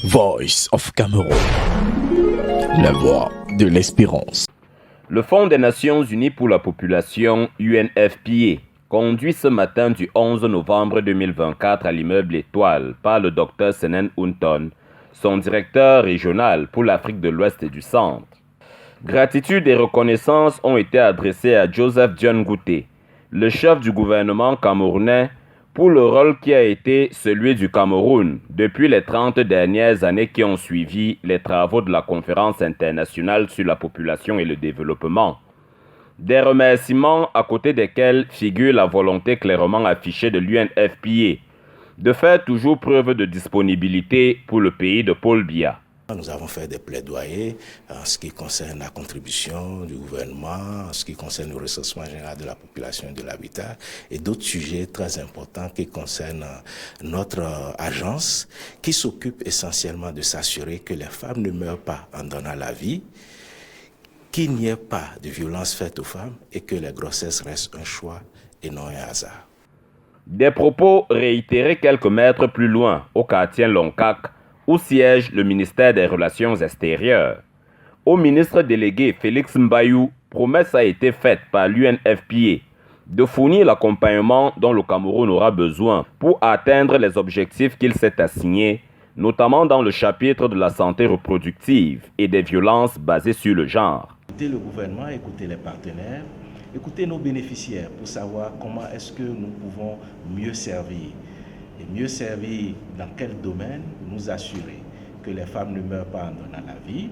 Voice of Cameroon, la voix de l'espérance. Le Fonds des Nations Unies pour la Population, UNFPA, conduit ce matin du 11 novembre 2024 à l'immeuble Étoile par le Dr Senen Unton, son directeur régional pour l'Afrique de l'Ouest et du Centre. Gratitude et reconnaissance ont été adressées à Joseph Dion Ngouté, le chef du gouvernement camerounais, pour le rôle qui a été celui du Cameroun depuis les 30 dernières années qui ont suivi les travaux de la Conférence internationale sur la population et le développement. Des remerciements à côté desquels figure la volonté clairement affichée de l'UNFPA de faire toujours preuve de disponibilité pour le pays de Paul Biya. Nous avons fait des plaidoyers en ce qui concerne la contribution du gouvernement, en ce qui concerne le recensement général de la population et de l'habitat et d'autres sujets très importants qui concernent notre agence qui s'occupe essentiellement de s'assurer que les femmes ne meurent pas en donnant la vie, qu'il n'y ait pas de violence faite aux femmes et que les grossesses restent un choix et non un hasard. Des propos réitérés quelques mètres plus loin, au quartier Loncac, où siège le ministère des Relations extérieures. Au ministre délégué Félix Mbayou, promesse a été faite par l'UNFPA de fournir l'accompagnement dont le Cameroun aura besoin pour atteindre les objectifs qu'il s'est assignés, notamment dans le chapitre de la santé reproductive et des violences basées sur le genre. Écoutez le gouvernement, écoutez les partenaires, écoutez nos bénéficiaires pour savoir comment est-ce que nous pouvons mieux servir. Et mieux servir dans quel domaine? Nous assurer que les femmes ne meurent pas en donnant la vie,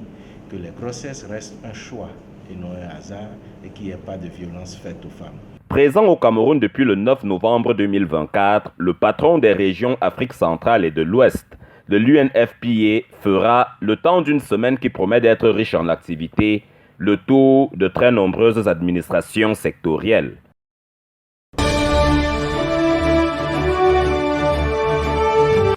que les grossesses restent un choix et non un hasard et qu'il n'y ait pas de violence faite aux femmes. Présent au Cameroun depuis le 9 novembre 2024, le patron des régions Afrique centrale et de l'Ouest de l'UNFPA fera, le temps d'une semaine qui promet d'être riche en activités, le tour de très nombreuses administrations sectorielles.